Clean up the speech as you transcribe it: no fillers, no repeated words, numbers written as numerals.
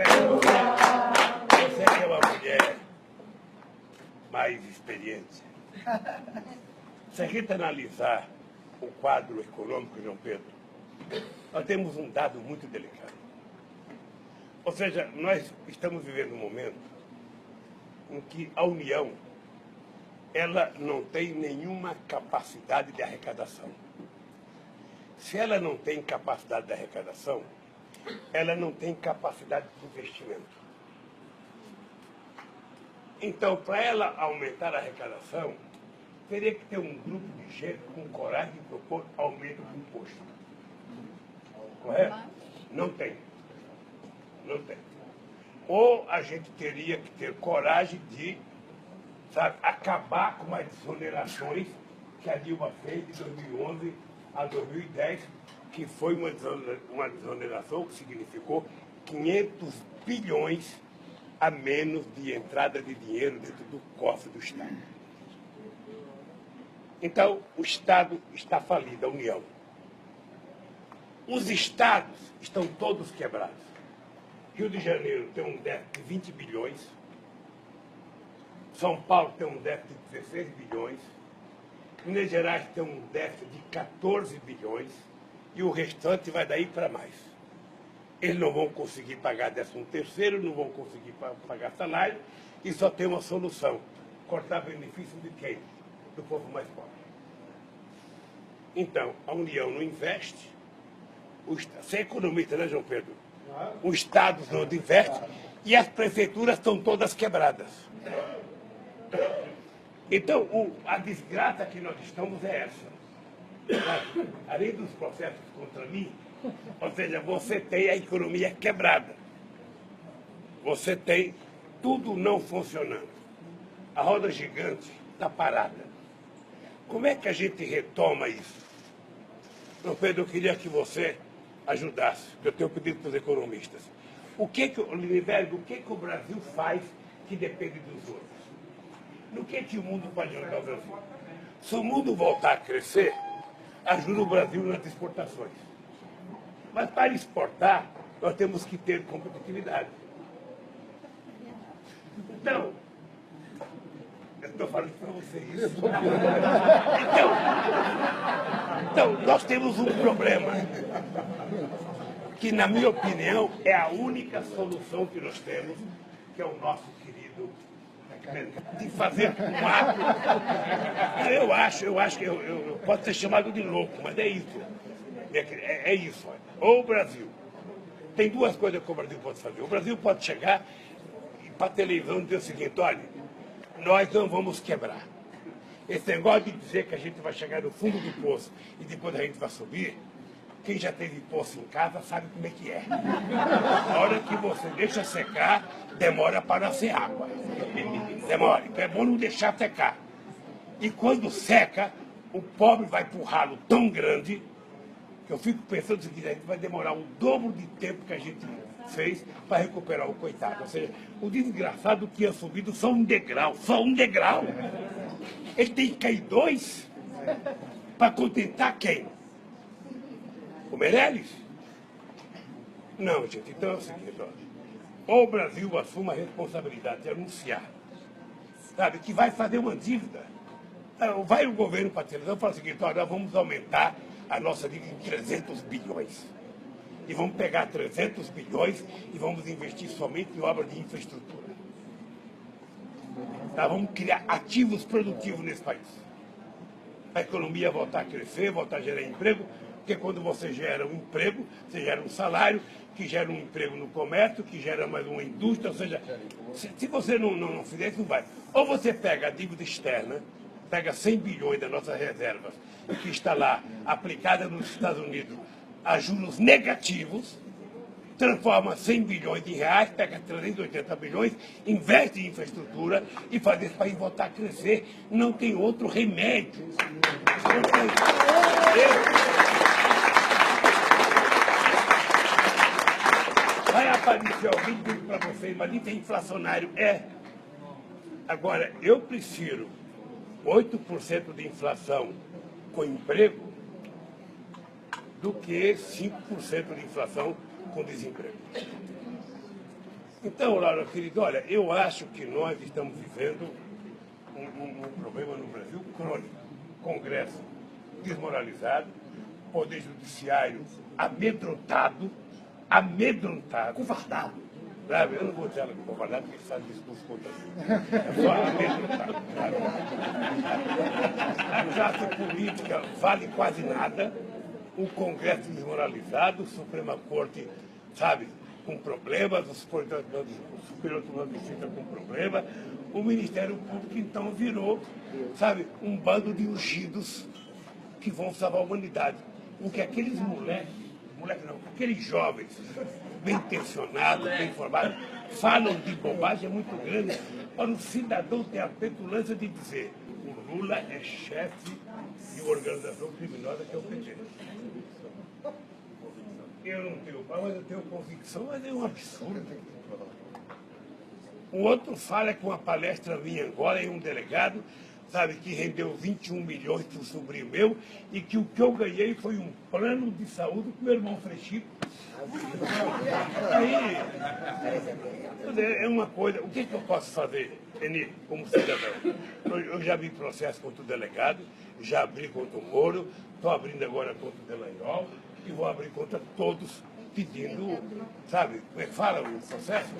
Você que é uma mulher mais experiente. Se a gente analisar o quadro econômico, João Pedro, nós temos um dado muito delicado. Ou seja, nós estamos vivendo um momento em que a União ela não tem nenhuma capacidade de arrecadação. Se ela não tem capacidade de arrecadação, ela não tem capacidade de investimento. Então, para ela aumentar a arrecadação, teria que ter um grupo de gente com coragem de propor aumento do imposto. Correto? Não tem. Não tem. Ou a gente teria que ter coragem de, sabe, acabar com as desonerações que a Dilma fez de 2011 a 2010, que foi uma desoneração que significou 500 bilhões a menos de entrada de dinheiro dentro do cofre do Estado. Então, o Estado está falido, a União. Os Estados estão todos quebrados. Rio de Janeiro tem um déficit de 20 bilhões, São Paulo tem um déficit de 16 bilhões, Minas Gerais tem um déficit de 14 bilhões e o restante vai daí para mais. Eles não vão conseguir pagar 13º, não vão conseguir pagar salário e só tem uma solução: cortar benefício de quem? Do povo mais pobre. Então, a União não investe, você é economista, né, João Pedro? O Estado não investe e as prefeituras estão todas quebradas. Então, a desgraça que nós estamos é essa. Além dos processos contra mim, ou seja, você tem a economia quebrada. Você tem tudo não funcionando. A roda gigante está parada. Como é que a gente retoma isso? João Pedro, eu queria que você ajudasse, que eu tenho pedido para os economistas. Liniberto, o que o Brasil faz que depende dos outros? No que o mundo pode ajudar o Brasil? Se o mundo voltar a crescer, ajuda o Brasil nas exportações. Mas para exportar, nós temos que ter competitividade. Então, eu estou falando para você isso. Então, nós temos um problema que, na minha opinião, é a única solução que nós temos, que é o nosso querido de fazer um ato. Eu acho que eu posso ser chamado de louco, mas é isso. É isso. Ou o Brasil. Tem duas coisas que o Brasil pode fazer. O Brasil pode chegar para a televisão e dizer o seguinte: olha, nós não vamos quebrar. Esse negócio de dizer que a gente vai chegar no fundo do poço e depois a gente vai subir, quem já teve poço em casa sabe como é que é. Na hora que você deixa secar, demora para nascer água. Demora. Então é bom não deixar secar. E quando seca, o pobre vai para um ralo tão grande que eu fico pensando o seguinte: a gente vai demorar o dobro de tempo que a gente fez para recuperar o coitado. Ou seja, o desgraçado tinha subido só um degrau. Ele tem que cair 2 para contentar quem? O Meirelles? Não, gente. Então é o seguinte: ou o Brasil assume a responsabilidade de anunciar, sabe, que vai fazer uma dívida. Vai o governo para a televisão e fala o seguinte: nós vamos aumentar a nossa dívida em 300 bilhões. E vamos pegar 300 bilhões e vamos investir somente em obras de infraestrutura. Vamos criar ativos produtivos nesse país. A economia voltar a crescer, voltar a gerar emprego, porque quando você gera um emprego, você gera um salário, que gera um emprego no comércio, que gera mais uma indústria, ou seja, se você não fizer isso, não vai. Ou você pega a dívida externa, pega 100 bilhões das nossas reservas, que está lá, aplicada nos Estados Unidos, a juros negativos, transforma 100 bilhões de reais, pega 380 bilhões, investe em infraestrutura e faz esse país voltar a crescer. Não tem outro remédio. Não tem. Vai aparecer alguém dizendo para vocês: mas isso é inflacionário. É. Agora, eu prefiro 8% de inflação com emprego do que 5% de inflação com desemprego. Então, Laura, querido, olha, eu acho que nós estamos vivendo um problema no Brasil crônico. Congresso desmoralizado, Poder Judiciário amedrontado, covardado. Sabe? Eu não vou dizer ela covardado, porque ele faz discurso contra mim. É só amedrontado. A classe política vale quase nada, o Congresso desmoralizado, a Suprema Corte, sabe, com problemas, o Superior Tribunal de Justiça com problema, o Ministério Público então virou, sabe, um bando de ungidos que vão salvar a humanidade. Porque aqueles moleques não, aqueles jovens bem intencionados, bem informados, falam de bobagem muito grande para o cidadão ter a petulância de dizer: o Lula é chefe de uma organização criminosa que é o PT. Eu não tenho pau, mas eu tenho convicção, mas é um absurdo. O outro fala com uma palestra minha agora em um delegado, sabe, que rendeu 21 milhões para um sobrinho meu e que o que eu ganhei foi um plano de saúde com meu irmão Frechico. Aí, é uma coisa, o que eu posso fazer, Eni, como cidadão? Eu já vi processo contra o delegado, já abri contra o Moro, estou abrindo agora contra o Delanhol e vou abrir contra todos pedindo, sabe, como é que fala o processo?